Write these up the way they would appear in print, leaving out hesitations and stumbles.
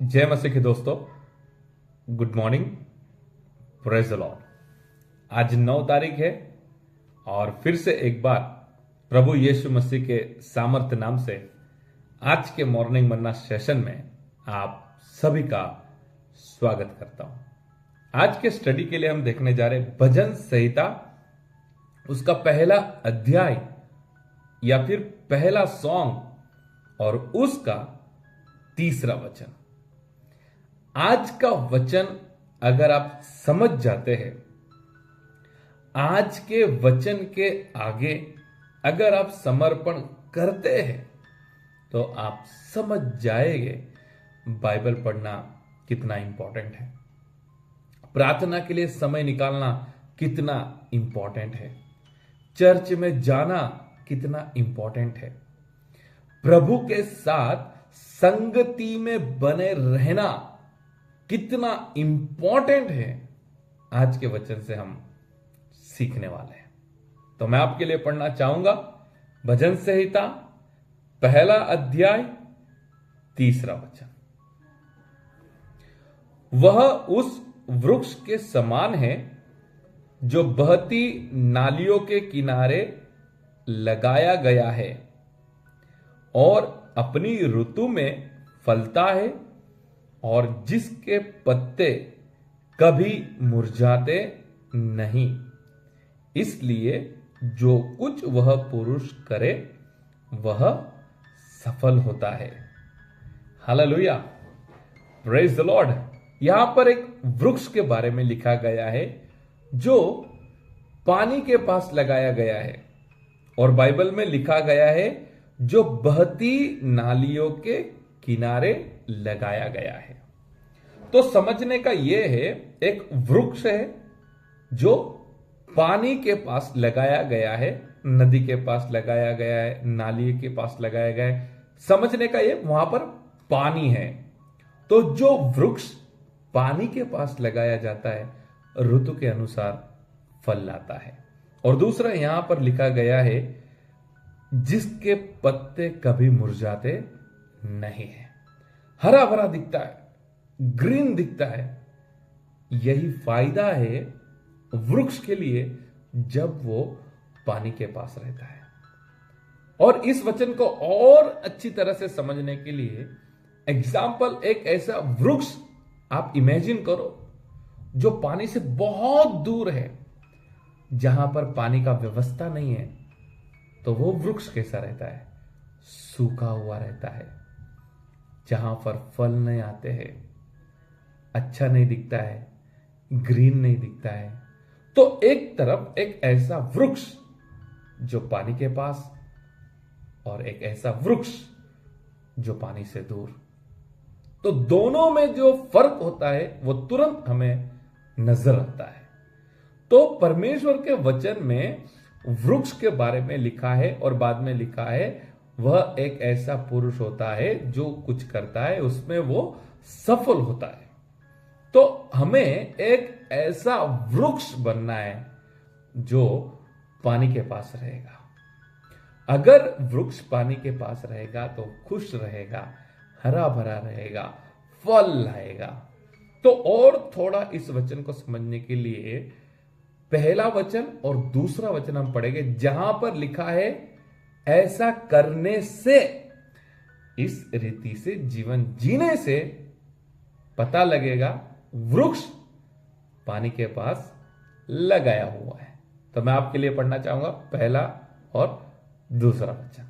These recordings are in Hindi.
जय मसीह के दोस्तों, good morning, praise the Lord. आज 9 तारीख है और फिर से एक बार प्रभु यीशु मसीह के सामर्थ्य नाम से आज के मॉर्निंग मन्ना सेशन में आप सभी का स्वागत करता हूं। आज के स्टडी के लिए हम देखने जा रहे भजन संहिता, उसका पहला अध्याय या फिर पहला सॉन्ग और उसका तीसरा वचन। आज का वचन अगर आप समझ जाते हैं, आज के वचन के आगे अगर आप समर्पण करते हैं तो आप समझ जाएंगे बाइबल पढ़ना कितना इंपॉर्टेंट है, प्रार्थना के लिए समय निकालना कितना इंपॉर्टेंट है, चर्च में जाना कितना इंपॉर्टेंट है, प्रभु के साथ संगति में बने रहना कितना इंपॉर्टेंट है। आज के वचन से हम सीखने वाले हैं। तो मैं आपके लिए पढ़ना चाहूंगा भजन संहिता पहला अध्याय तीसरा वचन। वह उस वृक्ष के समान है जो बहती नालियों के किनारे लगाया गया है और अपनी ऋतु में फलता है और जिसके पत्ते कभी मुरझाते नहीं, इसलिए जो कुछ वह पुरुष करे वह सफल होता है। Hallelujah, praise the Lord. यहां पर एक वृक्ष के बारे में लिखा गया है जो पानी के पास लगाया गया है और बाइबल में लिखा गया है जो बहती नालियों के किनारे लगाया गया है। तो समझने का यह है, एक वृक्ष है जो पानी के पास लगाया गया है, नदी के पास लगाया गया है, नाली के पास लगाया गया है। समझने का यह, वहां पर पानी है। तो जो वृक्ष पानी के पास लगाया जाता है ऋतु के अनुसार फल लाता है। और दूसरा यहां पर लिखा गया है जिसके पत्ते कभी मुरझाते नहीं है, हरा भरा दिखता है, ग्रीन दिखता है। यही फायदा है वृक्ष के लिए जब वो पानी के पास रहता है। और इस वचन को और अच्छी तरह से समझने के लिए एग्जाम्पल, एक ऐसा वृक्ष आप इमेजिन करो जो पानी से बहुत दूर है, जहां पर पानी का व्यवस्था नहीं है, तो वो वृक्ष कैसा रहता है? सूखा हुआ रहता है, जहां पर फल नहीं आते हैं, अच्छा नहीं दिखता है, ग्रीन नहीं दिखता है। तो एक तरफ एक ऐसा वृक्ष जो पानी के पास और एक ऐसा वृक्ष जो पानी से दूर, तो दोनों में जो फर्क होता है वो तुरंत हमें नजर आता है। तो परमेश्वर के वचन में वृक्ष के बारे में लिखा है और बाद में लिखा है वह एक ऐसा पुरुष होता है जो कुछ करता है उसमें वो सफल होता है। तो हमें एक ऐसा वृक्ष बनना है जो पानी के पास रहेगा। अगर वृक्ष पानी के पास रहेगा तो खुश रहेगा, हरा भरा रहेगा, फल लाएगा। तो और थोड़ा इस वचन को समझने के लिए पहला वचन और दूसरा वचन हम पढ़ेंगे, जहां पर लिखा है ऐसा करने से, इस रीति से जीवन जीने से पता लगेगा वृक्ष पानी के पास लगाया हुआ है। तो मैं आपके लिए पढ़ना चाहूंगा पहला और दूसरा वचन।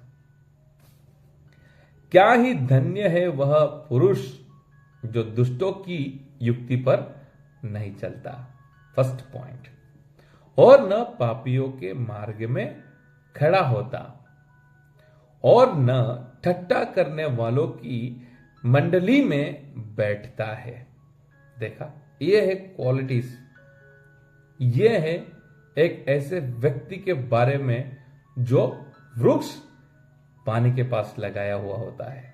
क्या ही धन्य है वह पुरुष जो दुष्टों की युक्ति पर नहीं चलता, फर्स्ट पॉइंट, और न पापियों के मार्ग में खड़ा होता और न ठट्टा करने वालों की मंडली में बैठता है। देखा, यह है क्वालिटीज, यह है एक ऐसे व्यक्ति के बारे में जो वृक्ष पानी के पास लगाया हुआ होता है,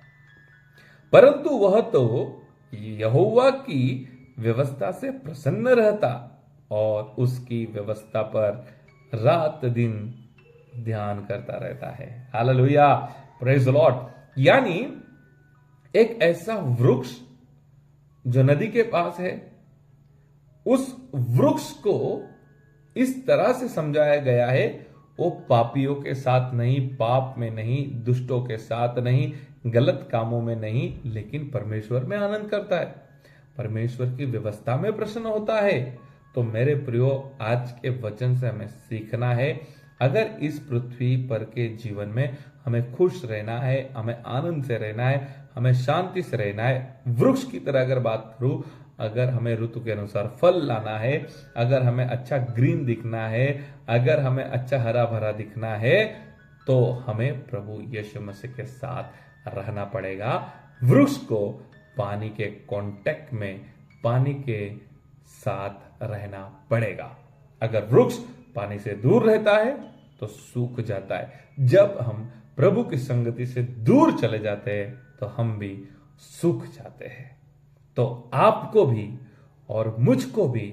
परंतु वह तो यहोवा की व्यवस्था से प्रसन्न रहता और उसकी व्यवस्था पर रात दिन ध्यान करता रहता है। Hallelujah, praise the Lord. यानी एक ऐसा वृक्ष जो नदी के पास है, उस वृक्ष को इस तरह से समझाया गया है, वो पापियों के साथ नहीं, पाप में नहीं, दुष्टों के साथ नहीं, गलत कामों में नहीं, लेकिन परमेश्वर में आनंद करता है, परमेश्वर की व्यवस्था में प्रसन्न होता है। तो मेरे प्रियो, आज के वचन से हमें सीखना है, अगर इस पृथ्वी पर के जीवन में हमें खुश रहना है, हमें आनंद से रहना है, हमें शांति से रहना है, वृक्ष की तरह अगर बात करूं, अगर हमें ऋतु के अनुसार फल लाना है, अगर हमें अच्छा ग्रीन दिखना है, अगर हमें अच्छा हरा भरा दिखना है, तो हमें प्रभु यीशु मसीह के साथ रहना पड़ेगा। वृक्ष को पानी के कांटेक्ट में, पानी के साथ रहना पड़ेगा। अगर वृक्ष पानी से दूर रहता है तो सूख जाता है। जब हम प्रभु की संगति से दूर चले जाते हैं तो हम भी सूख जाते हैं। तो आपको भी और मुझको भी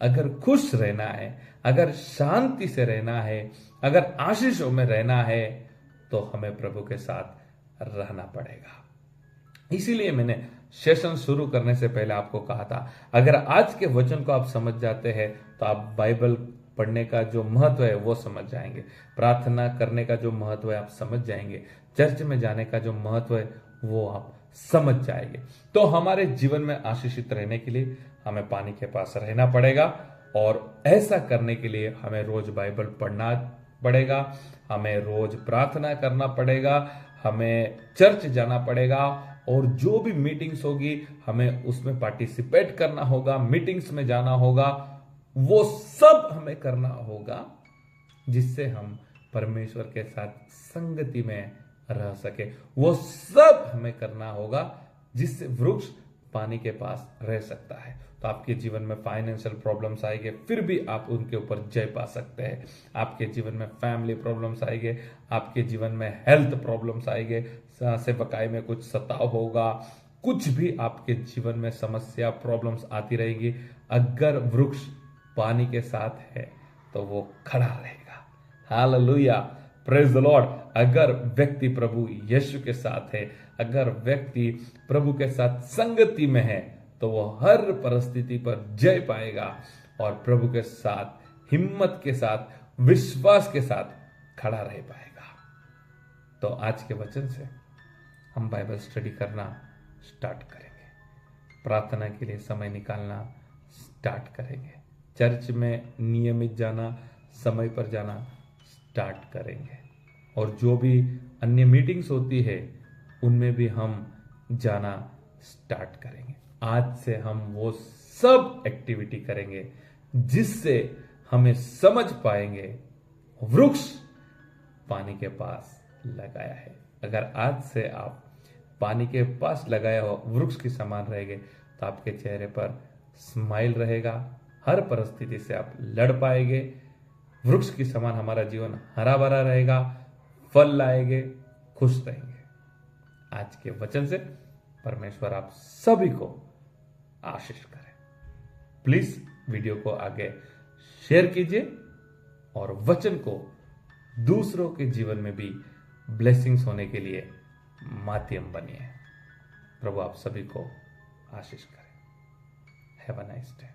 अगर खुश रहना है, अगर शांति से रहना है, अगर आशीषों में रहना है, तो हमें प्रभु के साथ रहना पड़ेगा। इसीलिए मैंने सेशन शुरू करने से पहले आपको कहा था, अगर आज के वचन को आप समझ जाते हैं तो आप बाइबल पढ़ने का जो महत्व है वो समझ जाएंगे, प्रार्थना करने का जो महत्व है आप समझ जाएंगे, चर्च में जाने का जो महत्व है वो आप समझ जाएंगे। तो हमारे जीवन में आशीषित रहने के लिए हमें पानी के पास रहना पड़ेगा, और ऐसा करने के लिए हमें रोज बाइबल पढ़ना पड़ेगा, हमें रोज प्रार्थना करना पड़ेगा, हमें चर्च जाना पड़ेगा, और जो भी मीटिंग्स होगी हमें उसमें पार्टिसिपेट करना होगा, मीटिंग्स में जाना होगा, वो सब हमें करना होगा, जिससे हम परमेश्वर के साथ संगति में रह सके। वो सब हमें करना होगा जिससे वृक्ष पानी के पास रह सकता है। तो आपके जीवन में फाइनेंशियल प्रॉब्लम्स आएंगे, फिर भी आप उनके ऊपर जय पा सकते हैं। आपके जीवन में फैमिली प्रॉब्लम्स आएंगे, आपके जीवन में हेल्थ प्रॉब्लम्स आएंगे, सेवकाई में कुछ सताव होगा, कुछ भी आपके जीवन में समस्या प्रॉब्लम्स आती रहेगी, अगर वृक्ष पानी के साथ है तो वो खड़ा रहेगा। Hallelujah, praise the Lord. अगर व्यक्ति प्रभु यीशु के साथ है, अगर व्यक्ति प्रभु के साथ संगति में है, तो वो हर परिस्थिति पर जय पाएगा और प्रभु के साथ हिम्मत के साथ, विश्वास के साथ खड़ा रह पाएगा। तो आज के वचन से हम बाइबल स्टडी करना स्टार्ट करेंगे, प्रार्थना के लिए समय निकालना स्टार्ट करेंगे, चर्च में नियमित जाना, समय पर जाना स्टार्ट करेंगे, और जो भी अन्य मीटिंग्स होती है उनमें भी हम जाना स्टार्ट करेंगे। आज से हम वो सब एक्टिविटी करेंगे जिससे हमें समझ पाएंगे वृक्ष पानी के पास लगाया है। अगर आज से आप पानी के पास लगाया हुआ वृक्ष के समान रहेंगे तो आपके चेहरे पर स्माइल रहेगा, हर परिस्थिति से आप लड़ पाएंगे, वृक्ष के समान हमारा जीवन हरा भरा रहेगा, फल लाएंगे, खुश रहेंगे। आज के वचन से परमेश्वर आप सभी को आशीष करे। प्लीज वीडियो को आगे शेयर कीजिए और वचन को दूसरों के जीवन में भी ब्लेसिंग्स होने के लिए माध्यम बनिए। प्रभु आप सभी को आशीष करे। Have a nice day.